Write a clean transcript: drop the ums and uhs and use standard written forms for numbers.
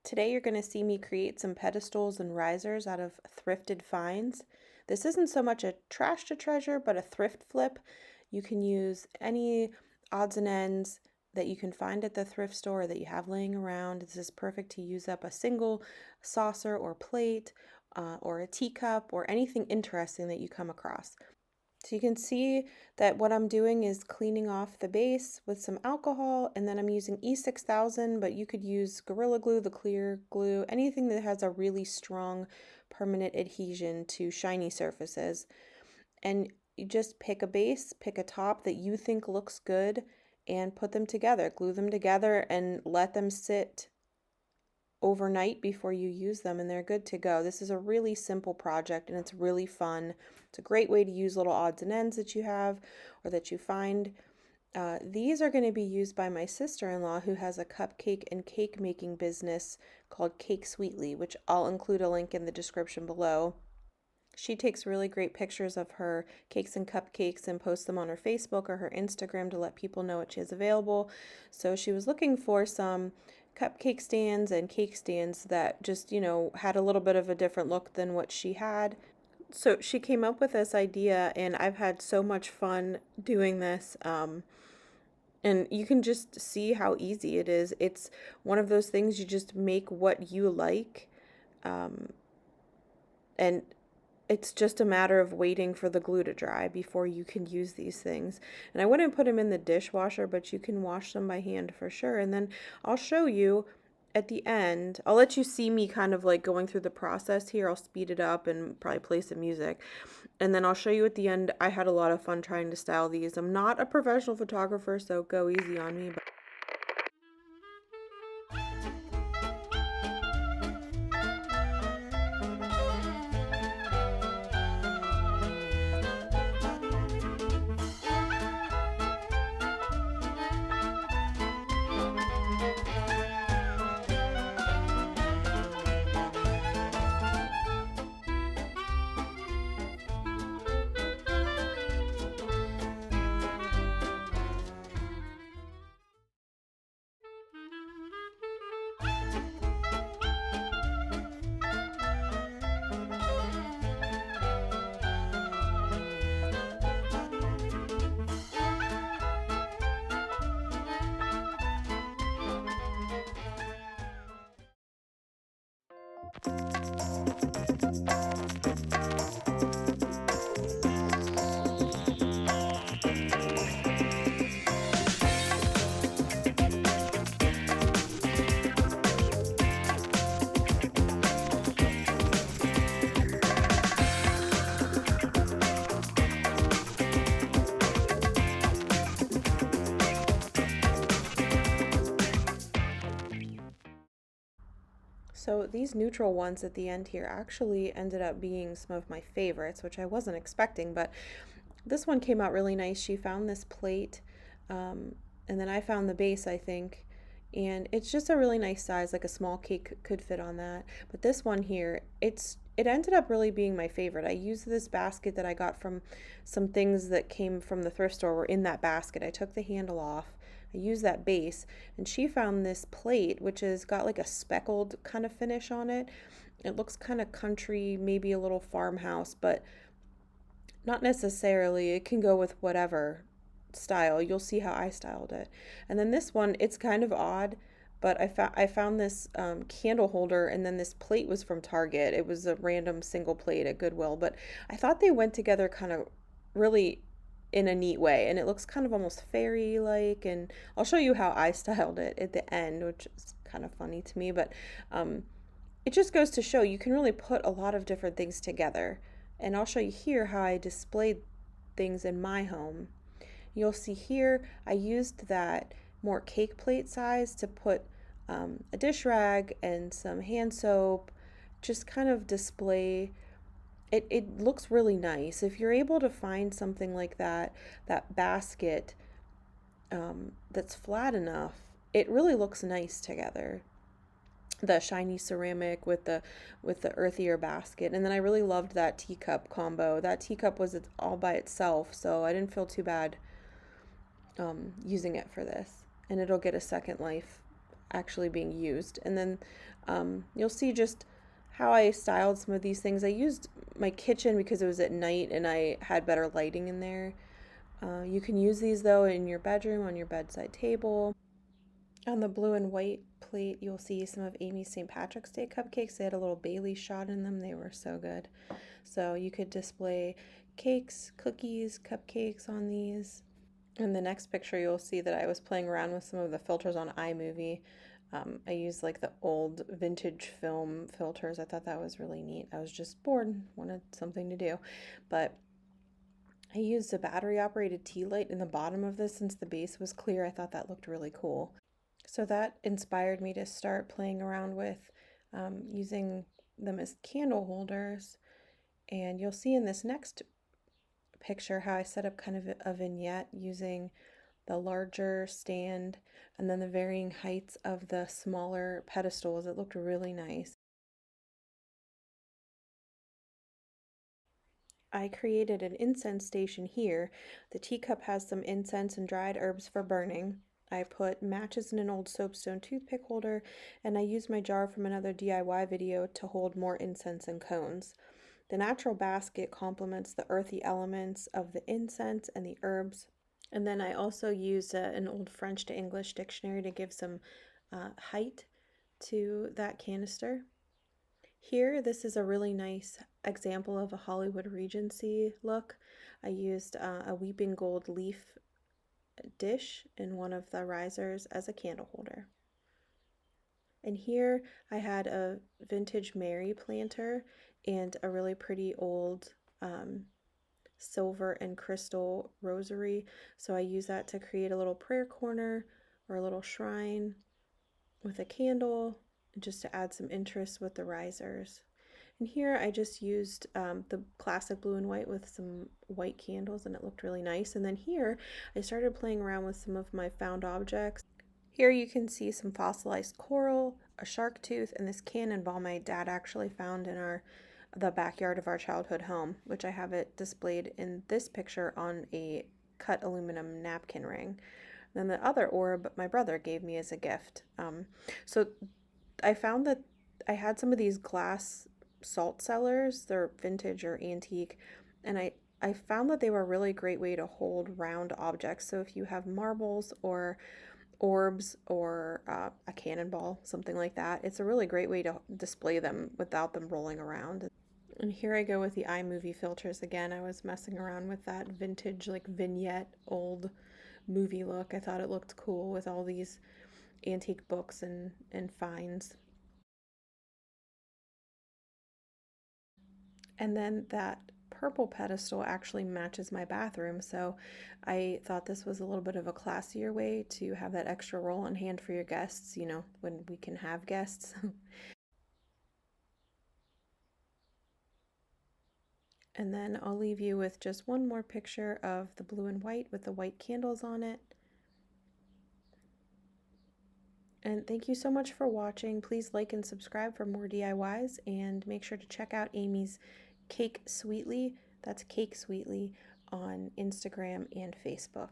Today you're going to see me create some pedestals and risers out of thrifted finds. This isn't so much a trash to treasure, but a thrift flip. You can use any odds and ends that you can find at the thrift store that you have laying around. This is perfect to use up a single saucer or plate or a teacup or anything interesting that you come across. So you can see that what I'm doing is cleaning off the base with some alcohol, and then I'm using E6000, but you could use Gorilla Glue, the clear glue, anything that has a really strong permanent adhesion to shiny surfaces. And you just pick a base, pick a top that you think looks good, and put them together. Glue them together and let them sit overnight before you use them, and they're good to go. This is a really simple project and it's really fun. It's a great way to use little odds and ends that you have or that you find. These are going to be used by my sister-in-law who has a cupcake and cake making business called Cake Sweetly, which I'll include a link in the description below. She takes really great pictures of her cakes and cupcakes and posts them on her Facebook or her Instagram to let people know what she has available. So she was looking for some cupcake stands and cake stands that just, had a little bit of a different look than what she had. So she came up with this idea, and I've had so much fun doing this. And you can just see how easy it is. It's one of those things you just make what you like. And it's just a matter of waiting for the glue to dry before you can use these things. And I wouldn't put them in the dishwasher, but you can wash them by hand for sure. And then I'll show you at the end. I'll let you see me kind of like going through the process here. I'll speed it up and probably play some music. And then I'll show you at the end. I had a lot of fun trying to style these. I'm not a professional photographer, so go easy on me. So these neutral ones at the end here actually ended up being some of my favorites, which I wasn't expecting, but this one came out really nice. She found this plate, and then I found the base, I think, and it's just a really nice size, like a small cake could fit on that. But this one here, it ended up really being my favorite. I used this basket that I got from some things that came from the thrift store were in that basket. I took the handle off. I used that base, and she found this plate, which has got like a speckled kind of finish on it. It looks kind of country, maybe a little farmhouse, but not necessarily. It can go with whatever style. You'll see how I styled it. And then this one, it's kind of odd, but I found this candle holder, and then this plate was from Target. It was a random single plate at Goodwill, but I thought they went together kind of really in a neat way, and it looks kind of almost fairy like. And I'll show you how I styled it at the end, which is kind of funny to me, but it just goes to show you can really put a lot of different things together. And I'll show you here how I displayed things in my home. You'll see here I used that more cake plate size to put a dish rag and some hand soap, just kind of display. It looks really nice. If you're able to find something like that, that basket that's flat enough, it really looks nice together. The shiny ceramic with the earthier basket. And then I really loved that teacup combo. That teacup was all by itself, so I didn't feel too bad using it for this. And it'll get a second life actually being used. And then you'll see just how I styled some of these things. I used my kitchen because it was at night and I had better lighting in there. You can use these though in your bedroom, on your bedside table. On the blue and white plate, you'll see some of Amy's St. Patrick's Day cupcakes. They had a little Bailey shot in them. They were so good. So you could display cakes, cookies, cupcakes on these. In the next picture, you'll see that I was playing around with some of the filters on iMovie. I used like the old vintage film filters. I thought that was really neat. I was just bored, wanted something to do. But I used a battery operated tea light in the bottom of this since the base was clear. I thought that looked really cool. So that inspired me to start playing around with using them as candle holders. And you'll see in this next picture how I set up kind of a vignette using the larger stand and then the varying heights of the smaller pedestals. It looked really nice. I created an incense station here. The teacup has some incense and dried herbs for burning. I put matches in an old soapstone toothpick holder, and I used my jar from another DIY video to hold more incense and cones. The natural basket complements the earthy elements of the incense and the herbs. And then I also used an old French to English dictionary to give some height to that canister. Here, this is a really nice example of a Hollywood Regency look. I used a weeping gold leaf dish in one of the risers as a candle holder. And here I had a vintage Mary planter and a really pretty old silver and crystal rosary. So I use that to create a little prayer corner or a little shrine with a candle just to add some interest with the risers. And here I just used the classic blue and white with some white candles and it looked really nice. And then here I started playing around with some of my found objects. Here you can see some fossilized coral, a shark tooth, and this cannonball my dad actually found in the backyard of our childhood home, which I have it displayed in this picture on a cut aluminum napkin ring. Then the other orb my brother gave me as a gift. So I found that I had some of these glass salt cellars. They're vintage or antique, and I found that they were a really great way to hold round objects. So if you have marbles or orbs or a cannonball, something like that, it's a really great way to display them without them rolling around. And here I go with the iMovie filters again. I was messing around with that vintage, like vignette, old movie look. I thought it looked cool with all these antique books and finds. And then that purple pedestal actually matches my bathroom, so I thought this was a little bit of a classier way to have that extra roll on hand for your guests, when we can have guests. And then I'll leave you with just one more picture of the blue and white with the white candles on it. And thank you so much for watching. Please like and subscribe for more DIYs and make sure to check out Amy's Cake Sweetly. That's Cake Sweetly on Instagram and Facebook.